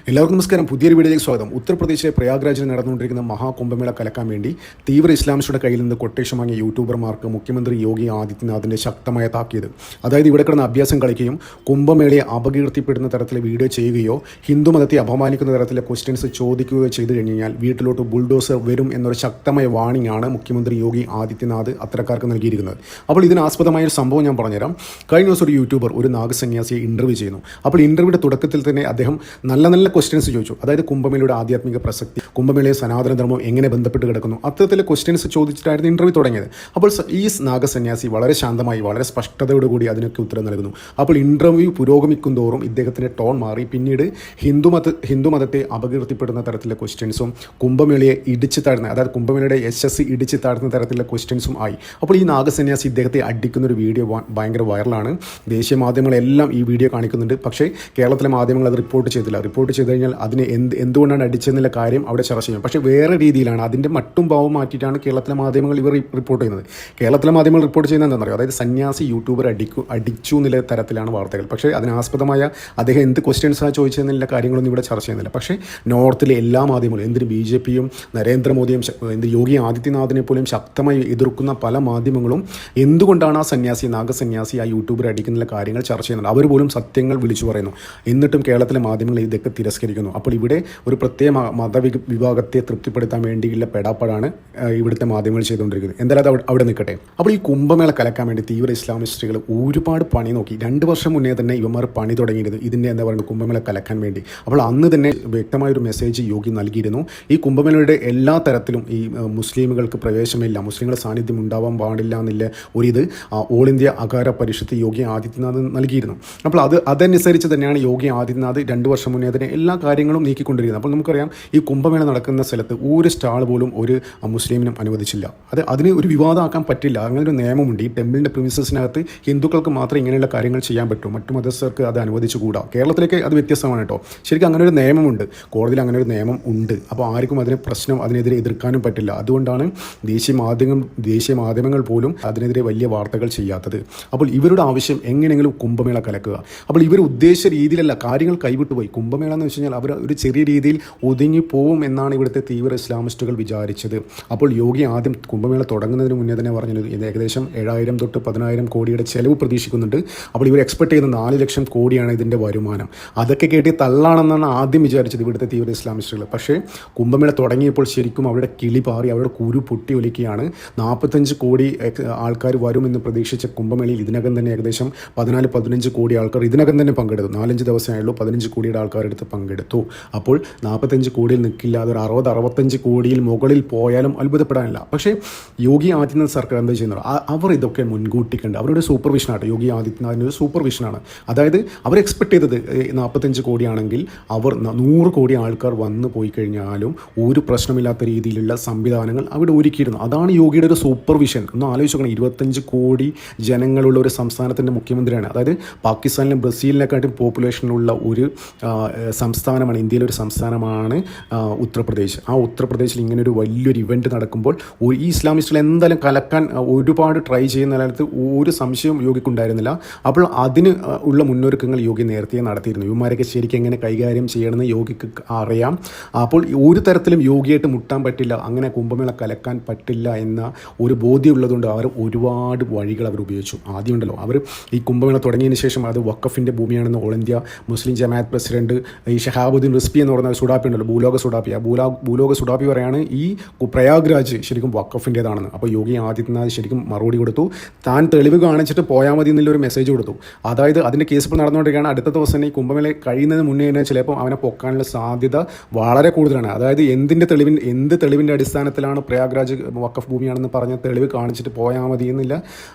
എല്ലാവർക്കും നമസ്കാരം. പുതിയൊരു വീഡിയോയിലേക്ക് സ്വാഗതം. ഉത്തർപ്രദേശിലെ പ്രയാഗ്രാജിൽ നടന്നുകൊണ്ടിരിക്കുന്ന മഹാകുംഭമേള കലക്കാൻ വേണ്ടി തീവ്ര ഇസ്ലാമിസ്റ്റുടെ കയ്യിൽ നിന്ന് കൊട്ടേഷൻ വാങ്ങിയ യൂട്യൂബർമാർക്ക് മുഖ്യമന്ത്രി യോഗി ആദിത്യനാഥിൻ്റെ ശക്തമായ താക്കീത്. അതായത് ഇവിടെ കിടന്ന് അഭ്യാസം കളിക്കുകയും കുംഭമേളയെ അപകീർത്തിപ്പെടുന്ന തരത്തിൽ വീഡിയോ ചെയ്യുകയോ ഹിന്ദുമതത്തെ അപമാനിക്കുന്ന തരത്തിലെ ക്വസ്റ്റ്യൻസ് ചോദിക്കുകയോ ചെയ്തു കഴിഞ്ഞാൽ വീട്ടിലോട്ട് ബുൾഡോസർ വരും എന്നൊരു ശക്തമായ വാണിംഗ് ആണ് മുഖ്യമന്ത്രി യോഗി ആദിത്യനാഥ് അത്തരക്കാർക്ക് നൽകിയിരിക്കുന്നത്. അപ്പോൾ ഇതിനാസ്പദമായ ഒരു സംഭവം ഞാൻ പറഞ്ഞുതരാം. കഴിഞ്ഞ ദിവസം ഒരു യൂട്യൂബർ ഒരു നാഗസന്യാസിയെ ഇൻ്റർവ്യൂ ചെയ്യുന്നു. അപ്പോൾ ഇൻ്റർവ്യൂയുടെ തുടക്കത്തിൽ തന്നെ അദ്ദേഹം നല്ല ക്വസ്റ്റ്യൻസ് ചോദിച്ചു. അതായത് കുംഭമേളയുടെ ആധ്യാത്മിക പ്രസക്തി, കുംഭമേളയെ സനാതനധർമ്മം എങ്ങനെ ബന്ധപ്പെട്ട് കിടക്കുന്നു, അത്തരത്തിലെ ക്വസ്റ്റ്യൻസ് ചോദിച്ചിട്ടായിരുന്നു ഇൻ്റർവ്യൂ തുടങ്ങിയത്. അപ്പോൾ ഈ നാഗസന്യാസി വളരെ ശാന്തമായി വളരെ സ്പഷ്ടതയോടുകൂടി അതിനൊക്കെ ഉത്തരം നൽകുന്നു. അപ്പോൾ ഇൻ്റർവ്യൂ പുരോഗമിക്കും തോറും ഇദ്ദേഹത്തിൻ്റെ ടോൺ മാറി പിന്നീട് ഹിന്ദുമതത്തെ അപകീർത്തിപ്പെടുന്ന തരത്തിലെ ക്വസ്റ്റ്യൻസും കുംഭമേളയെ ഇടിച്ചു താഴ്ന്ന, അതായത് കുംഭമേളയുടെ യശസ് ഇടിച്ചു താഴ്ന്ന തരത്തിലുള്ള ക്വസ്റ്റ്യൻസും ആയി. അപ്പോൾ ഈ നാഗസന്യാസി ഇദ്ദേഹത്തെ അടിക്കുന്ന ഒരു വീഡിയോ ഭയങ്കര വൈറലാണ്. ദേശീയ മാധ്യമങ്ങളെല്ലാം ഈ വീഡിയോ കാണിക്കുന്നുണ്ട്. പക്ഷേ കേരളത്തിലെ മാധ്യമങ്ങൾ അത് റിപ്പോർട്ട് ചെയ്തില്ല. റിപ്പോർട്ട് ചെയ്ത് കഴിഞ്ഞാൽ അതിന് എന്തുകൊണ്ടാണ് അടിച്ചെന്നുള്ള കാര്യം അവിടെ ചർച്ച ചെയ്യും. പക്ഷേ വേറെ രീതിയിലാണ്, അതിൻ്റെ മട്ടും ഭാവം മാറ്റിയിട്ടാണ് കേരളത്തിലെ മാധ്യമങ്ങൾ ഇവർ റിപ്പോർട്ട് ചെയ്യുന്നത്. കേരളത്തിലെ മാധ്യമങ്ങൾ റിപ്പോർട്ട് ചെയ്യുന്നത് എന്താണെന്ന് അറിയാം, അതായത് സന്യാസി യൂട്യൂബർ അടിച്ചു എന്നുള്ള തരത്തിലാണ് വാർത്തകൾ. പക്ഷേ അതിനാസ്പദമായ അദ്ദേഹം എന്ത് ക്വസ്റ്റ്യൻസാണ് ചോദിച്ചതെന്നുള്ള കാര്യങ്ങളൊന്നും ഇവിടെ ചർച്ച ചെയ്യുന്നില്ല. പക്ഷേ നോർത്തിലെ എല്ലാ മാധ്യമങ്ങളും, എന്തിന് BJPയും നരേന്ദ്രമോദിയും യോഗി ആദിത്യനാഥിനെ പോലും ശക്തമായി എതിർക്കുന്ന പല മാധ്യമങ്ങളും എന്തുകൊണ്ടാണ് ആ നാഗസന്യാസി ആ യൂട്യൂബർ അടിക്കുന്ന കാര്യങ്ങൾ ചർച്ച ചെയ്യുന്നത്. അവർ പോലും സത്യങ്ങൾ വിളിച്ചു പറയുന്നു. എന്നിട്ടും കേരളത്തിലെ മാധ്യമങ്ങൾ ഇതൊക്കെ തിരസ്കരിക്കുന്നു. അപ്പോൾ ഇവിടെ ഒരു പ്രത്യേക മതവിഭാഗത്തെ തൃപ്തിപ്പെടുത്താൻ വേണ്ടിയുള്ള പെടാപ്പാടാണ് ഇവിടുത്തെ മാധ്യമങ്ങൾ ചെയ്തുകൊണ്ടിരിക്കുന്നത്. എന്തായാലും അത് അവിടെ നിൽക്കട്ടെ. അപ്പോൾ ഈ കുംഭമേള കലക്കാൻ വേണ്ടി തീവ്ര ഇസ്ലാമിസ്റ്റുകൾ ഒരുപാട് പണി നോക്കി. 2 വർഷം മുന്നേ തന്നെ ഇവന്മാർ പണി തുടങ്ങിയത് ഇതിൻ്റെ എന്താ പറയുക കുംഭമേള കലക്കാൻ വേണ്ടി. അപ്പോൾ അന്ന് തന്നെ വ്യക്തമായൊരു മെസ്സേജ് യോഗി നൽകിയിരുന്നു. ഈ കുംഭമേളയുടെ എല്ലാ തരത്തിലും ഈ മുസ്ലിമുകൾക്ക് പ്രവേശനമില്ല, മുസ്ലിങ്ങളുടെ സാന്നിധ്യം ഉണ്ടാവാൻ പാടില്ല എന്നുള്ള ഒരിത് ഓൾ ഇന്ത്യ അകാര പരിഷത്ത് യോഗി ആദിത്യനാഥ് നൽകിയിരുന്നു. അപ്പോൾ അതനുസരിച്ച് തന്നെയാണ് യോഗി ആദിത്യനാഥ് 2 വർഷം മുന്നേ തന്നെ എല്ലാ കാര്യങ്ങളും നീക്കിക്കൊണ്ടിരിക്കുന്നത്. അപ്പോൾ നമുക്കറിയാം ഈ കുംഭമേള നടക്കുന്ന സ്ഥലത്ത് ഒരു സ്റ്റാൾ പോലും ഒരു മുസ്ലിമിനും അനുവദിച്ചില്ല. അതിന് ഒരു വിവാദമാക്കാൻ പറ്റില്ല. അങ്ങനെ ഒരു നിയമമുണ്ട്. ഈ ടെമ്പിളിൻ്റെ പ്രിമിസസിനകത്ത് ഹിന്ദുക്കൾക്ക് മാത്രമേ ഇങ്ങനെയുള്ള കാര്യങ്ങൾ ചെയ്യാൻ പറ്റൂ, മറ്റു മതസ്ഥർക്ക് അത് അനുവദിച്ചുകൂടാ. കേരളത്തിലേക്ക് അത് വ്യത്യസ്തമാണ് കേട്ടോ. ശരിക്കും അങ്ങനെ ഒരു നിയമമുണ്ട്, കോടതിയിൽ അങ്ങനെ ഒരു നിയമം ഉണ്ട്. അപ്പോൾ ആർക്കും അതിനെതിരെ എതിർക്കാനും പറ്റില്ല. അതുകൊണ്ടാണ് ദേശീയ മാധ്യമങ്ങൾ പോലും അതിനെതിരെ വലിയ വാർത്തകൾ ചെയ്യാത്തത്. അപ്പോൾ ഇവരുടെ ആവശ്യം എങ്ങനെയെങ്കിലും കുംഭമേള കലക്കുക. അപ്പോൾ ഇവർ ഉദ്ദേശിച്ച രീതിയിലല്ല, കാര്യങ്ങൾ കൈവിട്ടുപോയി. കുംഭമേള എന്ന് വെച്ച് കഴിഞ്ഞാൽ അവർ ഒരു ചെറിയ രീതിയിൽ ഒതുങ്ങിപ്പോവും എന്നാണ് ഇവിടുത്തെ തീവ്ര ഇസ്ലാമിസ്റ്റുകൾ വിചാരിച്ചത്. അപ്പോൾ യോഗി ആദ്യം കുംഭമേള തുടങ്ങുന്നതിന് മുന്നേ തന്നെ പറഞ്ഞത് ഇത് ഏകദേശം 7,000 തൊട്ട് 10,000 കോടിയുടെ ചെലവ് പ്രതീക്ഷിക്കുന്നുണ്ട്. അപ്പോൾ ഇവർ എക്സ്പെക്ട് ചെയ്യുന്ന 4 ലക്ഷം കോടിയാണ് ഇതിൻ്റെ വരുമാനം. അതൊക്കെ കേട്ടി തള്ളാണെന്നാണ് ആദ്യം വിചാരിച്ചത് ഇവിടുത്തെ തീവ്ര ഇസ്ലാമിസ്റ്റുകൾ. പക്ഷേ കുംഭമേള തുടങ്ങിയപ്പോൾ ശരിക്കും അവരുടെ കിളി പാറി, അവരുടെ കുരു പൊട്ടി ഒലിക്കുകയാണ്. 45 കോടി ആൾക്കാർ വരുമെന്ന് പ്രതീക്ഷിച്ച കുംഭമേളയിൽ ഇതിനകം തന്നെ ഏകദേശം 14-15 കോടി ആൾക്കാർ ഇതിനകം തന്നെ പങ്കെടുത്തു. 4-5 ദിവസമായുള്ളൂ 15 കോടിയുടെ ആൾക്കാരെടുത്ത് പങ്കെടുത്തു. അപ്പോൾ 45 കോടിയിൽ നിൽക്കില്ല, അതൊരു 60-65 കോടിയിൽ മുകളിൽ പോയാലും അത്ഭുതപ്പെടാനില്ല. പക്ഷേ യോഗി ആദിത്യനാഥ് സർക്കാർ എന്താ ചെയ്യുന്നത്, അവർ ഇതൊക്കെ മുൻകൂട്ടി കണ്ട് അവരുടെ സൂപ്പർവിഷനാണ്. യോഗി ആദിത്യനാഥിൻ്റെ ഒരു സൂപ്പർവിഷനാണ്. അതായത് അവർ എക്സ്പെക്ട് ചെയ്തത് 45 കോടിയാണെങ്കിൽ അവർ 100 കോടി ആൾക്കാർ വന്നു പോയി കഴിഞ്ഞാലും ഒരു പ്രശ്നമില്ലാത്ത രീതിയിലുള്ള സംവിധാനങ്ങൾ അവിടെ ഒരുക്കിയിരുന്നു. അതാണ് യോഗിയുടെ ഒരു സൂപ്പർവിഷൻ. ഒന്ന് ആലോചിച്ച് നോക്കണം, 25 കോടി ജനങ്ങളുള്ള ഒരു സംസ്ഥാനത്തിൻ്റെ മുഖ്യമന്ത്രിയാണ്. അതായത് പാകിസ്ഥാനിലും ബ്രസീലിനെക്കാട്ടും പോപ്പുലേഷനുള്ള ഒരു സംസ്ഥാനമാണ്, ഇന്ത്യയിലെ ഒരു സംസ്ഥാനമാണ് ഉത്തർപ്രദേശ്. ആ ഉത്തർപ്രദേശിൽ ഇങ്ങനെ ഒരു വലിയൊരു ഇവൻറ്റ് നടക്കുമ്പോൾ ഈ ഇസ്ലാമിസ്റ്റുകൾ എന്തായാലും കലക്കാൻ ഒരുപാട് ട്രൈ ചെയ്യുന്ന കാലത്ത് ഒരു സംശയവും യോഗിക്കുണ്ടായിരുന്നില്ല. അപ്പോൾ അതിന് ഉള്ള മുന്നൊരുക്കങ്ങൾ യോഗി നേരത്തെ നടത്തിയിരുന്നു. ഇവന്മാരൊക്കെ ശരിക്കും എങ്ങനെ കൈകാര്യം ചെയ്യണമെന്ന് യോഗിക്ക് അറിയാം. അപ്പോൾ ഒരു തരത്തിലും യോഗിയായിട്ട് മുട്ടാൻ പറ്റില്ല, അങ്ങനെ കുംഭമേള കലക്കാൻ പറ്റില്ല എന്ന ഒരു ബോധ്യമുള്ളതുകൊണ്ട് അവർ ഒരുപാട് വഴികൾ അവർ ഉപയോഗിച്ചു. ആദ്യം ഉണ്ടല്ലോ, അവർ ഈ കുംഭമേള തുടങ്ങിയതിന് ശേഷം അത് വഖഫിൻ്റെ ഭൂമിയാണെന്ന് ഓൾ ഇന്ത്യ മുസ്ലിം ജമാഅത്ത് പ്രസിഡന്റ് ഈ ഷഹാബുദ്ദീൻ റിസ്പി എന്ന് പറയുന്ന സുഡാപ്പി ഉണ്ടല്ലോ, ഭൂലോക സുഡാപ്പി പറയാണ് ഈ പ്രയാഗ്രാജ് ശരിക്കും വഖഫിൻ്റേതാണെന്ന്. അപ്പോൾ യോഗി ആദിത്യനാഥ് ശരിക്കും മറുപടി കൊടുത്തു. താൻ തെളിവ് കാണിച്ചിട്ട് പോയാൽ മതി എന്നുള്ളൊരു മെസ്സേജ് കൊടുത്തു. അതായത് അതിൻ്റെ കേസ് ഇപ്പോൾ നടന്നുകൊണ്ടിരിക്കുകയാണ്. അടുത്ത ദിവസം തന്നെ ഈ കുംഭമേള കഴിയുന്നതിന് മുന്നേ തന്നെ ചിലപ്പോൾ അവനെ പൊക്കാനുള്ള സാധ്യത വളരെ കൂടുതലാണ്. അതായത് എന്ത് തെളിവിൻ്റെ അടിസ്ഥാനത്തിലാണ് പ്രയാഗ്രാജ് വഖഫ് ഭൂമിയാണെന്ന് പറഞ്ഞ തെളിവ് കാണിച്ചിട്ട് പോയാൽ മതി എന്നുള്ള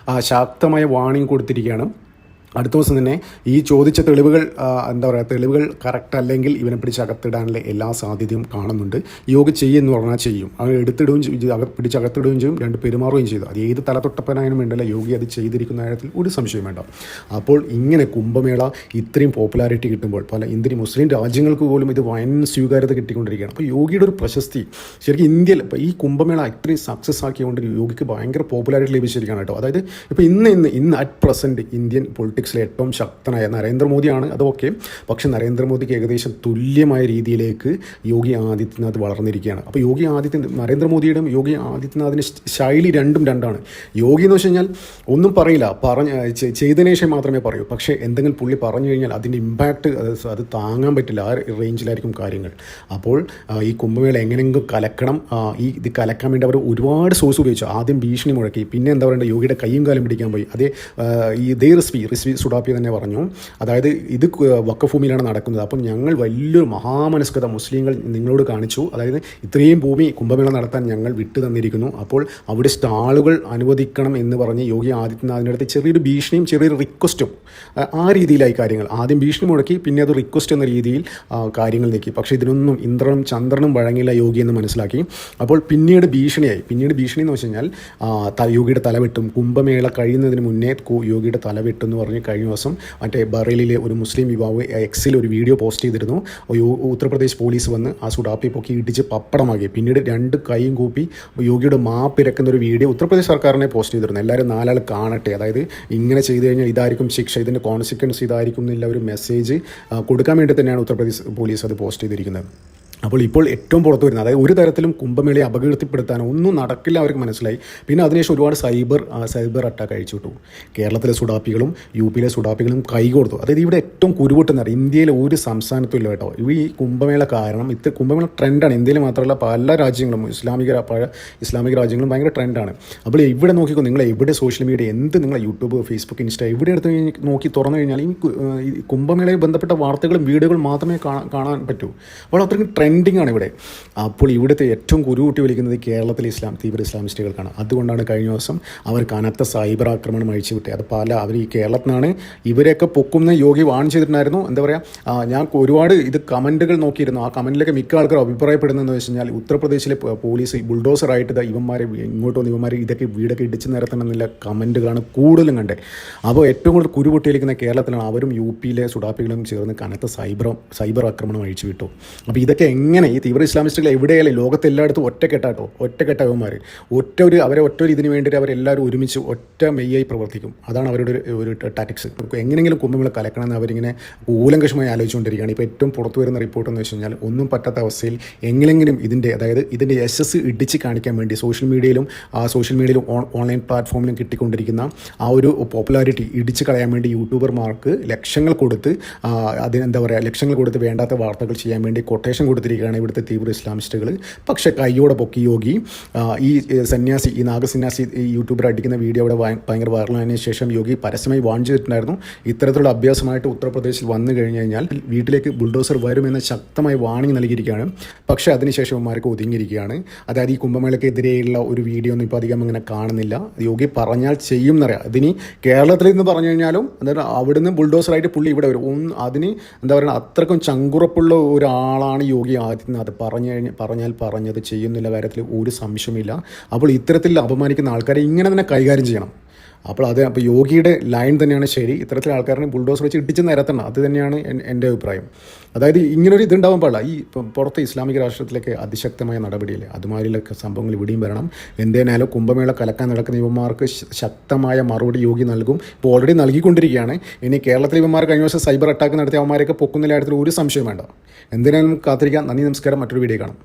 ശക്തമായ വാണിംഗ് കൊടുത്തിരിക്കുകയാണ്. അടുത്ത ദിവസം തന്നെ ഈ ചോദിച്ച തെളിവുകൾ തെളിവുകൾ കറക്റ്റ് അല്ലെങ്കിൽ ഇവനെ പിടിച്ചകത്തിടാനുള്ള എല്ലാ സാധ്യതയും കാണുന്നുണ്ട്. യോഗി ചെയ്യുമെന്ന് പറഞ്ഞാൽ ചെയ്യും. അവൻ പിടിച്ചകത്തിടുകയും ചെയ്യും, 2 പെരുമാറുകയും ചെയ്തു. അത് ഏത് തലതൊട്ടപ്പനായാലും വേണ്ടല്ല, യോഗി അത് ചെയ്തിരിക്കുന്ന കാര്യത്തിൽ ഒരു സംശയം വേണ്ട. അപ്പോൾ ഇങ്ങനെ കുംഭമേള ഇത്രയും പോപ്പുലാരിറ്റി കിട്ടുമ്പോൾ പല ഇന്ത്യൻ മുസ്ലിം രാജ്യങ്ങൾക്ക് പോലും ഇത് വൻ സ്വീകാര്യത കിട്ടിക്കൊണ്ടിരിക്കുകയാണ്. അപ്പോൾ യോഗിയുടെ ഒരു പ്രശസ്തി ശരിക്കും ഇന്ത്യയിൽ ഈ കുംഭമേള ഇത്രയും സക്സസ് ആക്കിയതുകൊണ്ട് യോഗിക്ക് ഭയങ്കര പോപ്പുലാരിറ്റി ലഭിച്ചിരിക്കുകയാണ് കേട്ടോ. അതായത് ഇപ്പോൾ ഇന്ന് അറ്റ് പ്രസൻറ്റ് ഇന്ത്യൻ പൊളിറ്റിക്കൽ പൊളിറ്റിക്സിലെ ഏറ്റവും ശക്തനായ നരേന്ദ്രമോദിയാണ്, അത് ഓക്കെ. പക്ഷേ നരേന്ദ്രമോദിക്ക് ഏകദേശം തുല്യമായ രീതിയിലേക്ക് യോഗി ആദിത്യനാഥ് വളർന്നിരിക്കുകയാണ്. അപ്പോൾ നരേന്ദ്രമോദിയുടെയും യോഗി ആദിത്യനാഥിൻ്റെ ശൈലി രണ്ടാണ്. യോഗി എന്ന് വെച്ച് കഴിഞ്ഞാൽ ഒന്നും പറയില്ല, ചെയ്തതിനു ശേഷം മാത്രമേ പറയൂ. പക്ഷേ എന്തെങ്കിലും പുള്ളി പറഞ്ഞു കഴിഞ്ഞാൽ അതിൻ്റെ ഇമ്പാക്റ്റ് അത് താങ്ങാൻ പറ്റില്ല, ആ റേഞ്ചിലായിരിക്കും കാര്യങ്ങൾ. അപ്പോൾ ഈ കുംഭമേള എങ്ങനെയെങ്കിലും കലക്കണം, ഇത് കലക്കാൻ വേണ്ടി അവർ ഒരുപാട് സോഴ്സ് ഉപയോഗിച്ചു. ആദ്യം ഭീഷണി മുഴക്കി, പിന്നെ എന്താ പറയുക, യോഗിയുടെ കൈയും കാലം പിടിക്കാൻ പോയി. ഇതേ റിസ്വി സുഡാപ്പി തന്നെ പറഞ്ഞു, അതായത് ഇത് വഖഫ് ഭൂമിയിലാണ് നടക്കുന്നത്, അപ്പം ഞങ്ങൾ വലിയൊരു മഹാമനസ്കത മുസ്ലിങ്ങൾ നിങ്ങളോട് കാണിച്ചു, അതായത് ഇത്രയും ഭൂമി കുംഭമേള നടത്താൻ ഞങ്ങൾ വിട്ടു തന്നിരിക്കുന്നു, അപ്പോൾ അവിടെ സ്റ്റാളുകൾ അനുവദിക്കണം എന്ന് പറഞ്ഞ് യോഗി ആദിത്യനാഥിൻ്റെ അടുത്ത് ചെറിയൊരു ഭീഷണിയും ചെറിയൊരു റിക്വസ്റ്റും, ആ രീതിയിലായി കാര്യങ്ങൾ. ആദ്യം ഭീഷണി മുടക്കി, പിന്നെ അത് റിക്വസ്റ്റ് എന്ന രീതിയിൽ കാര്യങ്ങൾ നീക്കി. പക്ഷേ ഇതിനൊന്നും ഇന്ദ്രനും ചന്ദ്രനും വഴങ്ങിയില്ല യോഗി എന്ന് മനസ്സിലാക്കി. അപ്പോൾ പിന്നീട് ഭീഷണി എന്ന് വെച്ച് കഴിഞ്ഞാൽ യോഗിയുടെ തലവെട്ടും, കുംഭമേള കഴിയുന്നതിന് മുന്നേ യോഗിയുടെ തലവെട്ടും എന്ന് പറഞ്ഞ് കഴിഞ്ഞ ദിവസം മറ്റേ ബറേലിയിലെ ഒരു മുസ്ലിം യുവാവ് എക്സിൽ ഒരു വീഡിയോ പോസ്റ്റ് ചെയ്തിരുന്നു. ഉത്തർപ്രദേശ് പോലീസ് വന്ന് ആ സുഡാപ്പി പൊക്കി ഇടിച്ച് പപ്പടമാക്കി. പിന്നീട് 2 കൈയും കൂപ്പി യോഗയുടെ മാപ്പിരക്കുന്ന ഒരു വീഡിയോ ഉത്തർപ്രദേശ് സർക്കാരിനെ പോസ്റ്റ് ചെയ്തിരുന്നു. എല്ലാവരും 4 ആൾ കാണട്ടെ, അതായത് ഇങ്ങനെ ചെയ്തു കഴിഞ്ഞാൽ ഇതായിരിക്കും ശിക്ഷ, ഇതിൻ്റെ കോൺസിക്വൻസ് ഇതായിരിക്കും എന്നുള്ള ഒരു മെസ്സേജ് കൊടുക്കാൻ വേണ്ടി തന്നെയാണ് ഉത്തർപ്രദേശ് പോലീസ് അത് പോസ്റ്റ് ചെയ്തിരിക്കുന്നത്. അപ്പോൾ ഇപ്പോൾ ഏറ്റവും പുറത്തു വരുന്നത്, അതായത് ഒരു തരത്തിലും കുംഭമേളയെ അപകീർത്തിപ്പെടുത്താനോ ഒന്നും നടക്കില്ല അവർക്ക് മനസ്സിലായി. പിന്നെ അതിനുശേഷം ഒരുപാട് സൈബർ അറ്റാക്ക് അയച്ചു വിട്ടു. കേരളത്തിലെ സുഡാപ്പികളും യുപിയിലെ സുഡാപ്പികളും കൈകോർത്തു. അതായത് ഇവിടെ ഏറ്റവും കുരുവെട്ടെന്ന് പറയും, ഇന്ത്യയിലെ ഒരു സംസ്ഥാനത്തും ഇല്ല കേട്ടോ. ഈ കുംഭമേള കാരണം കുംഭമേള ട്രെൻഡാണ്. ഇന്ത്യയിൽ മാത്രമല്ല പല രാജ്യങ്ങളും ഇസ്ലാമിക രാജ്യങ്ങളും ഭയങ്കര ട്രെൻഡാണ്. അപ്പോൾ ഇവിടെ നോക്കിക്കോ, നിങ്ങൾ എവിടെ സോഷ്യൽ മീഡിയ നിങ്ങൾ യൂട്യൂബ്, ഫേസ്ബുക്ക്, ഇൻസ്റ്റ എവിടെ എടുത്ത് നോക്കി തുറന്നു കഴിഞ്ഞാൽ ഈ കുംഭമേളയിൽ ബന്ധപ്പെട്ട വാർത്തകളും വീഡിയോകളും മാത്രമേ കാണാൻ പറ്റൂ. അപ്പോൾ അത്രയ്ക്കും ട്രെൻഡിങ് ആണ് ഇവിടെ. അപ്പോൾ ഇവിടുത്തെ ഏറ്റവും കുരുകൂട്ടി വലിക്കുന്നത് കേരളത്തിലെ തീവ്ര ഇസ്ലാമിസ്റ്റുകൾക്കാണ്. അതുകൊണ്ടാണ് കഴിഞ്ഞ ദിവസം അവർ കനത്ത സൈബർ ആക്രമണം അഴിച്ചുവിട്ടത്. അത് അവർ ഈ കേരളത്തിൽ നിന്നാണ് ഇവരെയൊക്കെ പൊക്കുന്ന യോഗി വാൺ ചെയ്തിട്ടുണ്ടായിരുന്നു. എന്താ പറയുക, ഞാൻ ഒരുപാട് ഇത് കമൻറ്റുകൾ നോക്കിയിരുന്നു. ആ കമൻറ്റിലൊക്കെ മിക്ക ആൾക്കാർ അഭിപ്രായപ്പെടുന്നതെന്ന് വെച്ച് കഴിഞ്ഞാൽ ഉത്തർപ്രദേശിലെ പോലീസ് ബുൾഡോസറായിട്ട് ഇവന്മാരെ ഇങ്ങോട്ട് വന്ന് ഇവന്മാരെ വീടൊക്കെ ഇടിച്ച് നിരത്തണമെന്നുള്ള കമൻറ്റുകളാണ് കൂടുതലും കണ്ടത്. അപ്പോൾ ഏറ്റവും കൂടുതൽ കുരുപൊട്ടിയിരിക്കുന്ന കേരളത്തിലാണ്. അവരും യുപിയിലെ സുഡാപ്പികളും ചേർന്ന് കനത്ത സൈബർ ആക്രമണം അഴിച്ചുവിട്ടു. അപ്പോൾ ഇതൊക്കെ എങ്ങനെ ഈ തീവ്ര ഇസ്ലാമിസ്റ്റുകൾ എവിടെയായാലും ലോകത്തെല്ലായിടത്തും ഒറ്റക്കെട്ടവന്മാർ അവരെ ഇതിന് വേണ്ടിയിട്ട് അവരെല്ലാവരും ഒരുമിച്ച് ഒറ്റ മെയ്യായി പ്രവർത്തിക്കും. അതാണ് അവരുടെ ഒരു ടാറ്റിക്സ്. എങ്ങനെയെങ്കിലും കുംഭമേള കലക്കണമെന്ന് അവരിങ്ങനെ കൂലങ്കഷമായി ആലോചിച്ചുകൊണ്ടിരിക്കുകയാണ്. ഇപ്പോൾ ഏറ്റവും പുറത്തു വരുന്ന റിപ്പോർട്ട് എന്ന് വെച്ച് കഴിഞ്ഞാൽ ഒന്നും പറ്റാത്ത അവസ്ഥയിൽ എങ്ങനെയെങ്കിലും ഇതിൻ്റെ യശസ് ഇടിച്ച് കാണിക്കാൻ വേണ്ടി സോഷ്യൽ മീഡിയയിലും ഓൺലൈൻ പ്ലാറ്റ്ഫോമിലും കിട്ടിക്കൊണ്ടിരിക്കുന്ന ആ ഒരു പോപ്പുലാരിറ്റി ഇടിച്ച് കളയാൻ വേണ്ടി യൂട്യൂബർമാർക്ക് ലക്ഷങ്ങൾ കൊടുത്ത് വേണ്ടാത്ത വാർത്തകൾ ചെയ്യാൻ വേണ്ടി കൊട്ടേഷൻ കൊടുത്തിരിക്കുകയാണ് ഇവിടുത്തെ തീവ്ര ഇസ്ലാമിസ്റ്റുകൾ. പക്ഷേ കൈയോടെ പൊക്കി യോഗി ഈ നാഗസന്യാസി യൂട്യൂബർ അടിക്കുന്ന വീഡിയോ അവിടെ ഭയങ്കര വൈറലായതിനു ശേഷം യോഗി പരസ്യമായി വാൺ ചെയ്തിട്ടുണ്ടായിരുന്നു. ഇത്തരത്തിലുള്ള അഭ്യാസമായിട്ട് ഉത്തർപ്രദേശിൽ വന്നു കഴിഞ്ഞ് കഴിഞ്ഞാൽ വീട്ടിലേക്ക് ബുൾഡോസർ വരുമെന്ന് ശക്തമായി വാണിംഗ് നൽകിയിരിക്കുകയാണ്. പക്ഷേ അതിനുശേഷം ഇവന്മാർക്ക് ഒതുങ്ങിയിരിക്കുകയാണ്. അതായത് ഈ കുംഭമേളയ്ക്കെതിരെയുള്ള ഒരു വീഡിയോ ഒന്നും ഇപ്പോൾ അധികം അങ്ങനെ കാണുന്നില്ല. യോഗി പറഞ്ഞാൽ ചെയ്യും എന്നറിയാം. അതിനി കേരളത്തിൽ നിന്ന് പറഞ്ഞു കഴിഞ്ഞാലും അതായത് അവിടുന്ന് ബുൾഡോസറായിട്ട് പുള്ളി ഇവിടെ വരും. അതിന് എന്താ പറയുക, അത്രക്കും ചങ്കുറപ്പുള്ള ഒരാളാണ് യോഗി ആദിത്യനാഥ്. പറഞ്ഞാൽ പറഞ്ഞത് ചെയ്യുന്നില്ല കാര്യത്തിൽ ഒരു സംശയമില്ല. അപ്പോൾ ഇത്തരത്തിൽ അപമാനിക്കുന്ന ആൾക്കാരെ ഇങ്ങനെ തന്നെ കൈകാര്യം ചെയ്യണം. അപ്പോൾ യോഗിയുടെ ലൈൻ തന്നെയാണ് ശരി. ഇത്തരത്തിലെ ആൾക്കാരെ ബുൾഡോസർ വെച്ച് ഇടിച്ച് നിരത്തണം. അത് തന്നെയാണ് എൻ്റെ അഭിപ്രായം. അതായത് ഇങ്ങനൊരു ഇതുണ്ടാവാൻ പാടില്ല. ഈ പുറത്തെ ഇസ്ലാമിക രാഷ്ട്രത്തിലേക്ക് അതിശക്തമായ നടപടിയില്ലേ, അതുമാതിരിയൊക്കെ സംഭവങ്ങൾ ഇവിടെയും വരണം. എന്തായാലും കുംഭമേള കലക്കാൻ നടക്കുന്ന യുവന്മാർക്ക് ശക്തമായ മറുപടി യോഗി നൽകും. ഇപ്പോൾ ഓൾറെഡി നൽകിക്കൊണ്ടിരിക്കുകയാണ്. ഇനി കേരളത്തിലെ യുവന്മാർ കഴിഞ്ഞ ദിവസം സൈബർ അറ്റാക്ക് നടത്തിയ അവന്മാരെയൊക്കെ പൊക്കുന്നില്ല കാര്യത്തിൽ ഒരു സംശയം വേണ്ട. എന്തിനാലും കാത്തിരിക്കാം. നന്ദി, നമസ്കാരം. മറ്റൊരു വീഡിയോ കാണാം.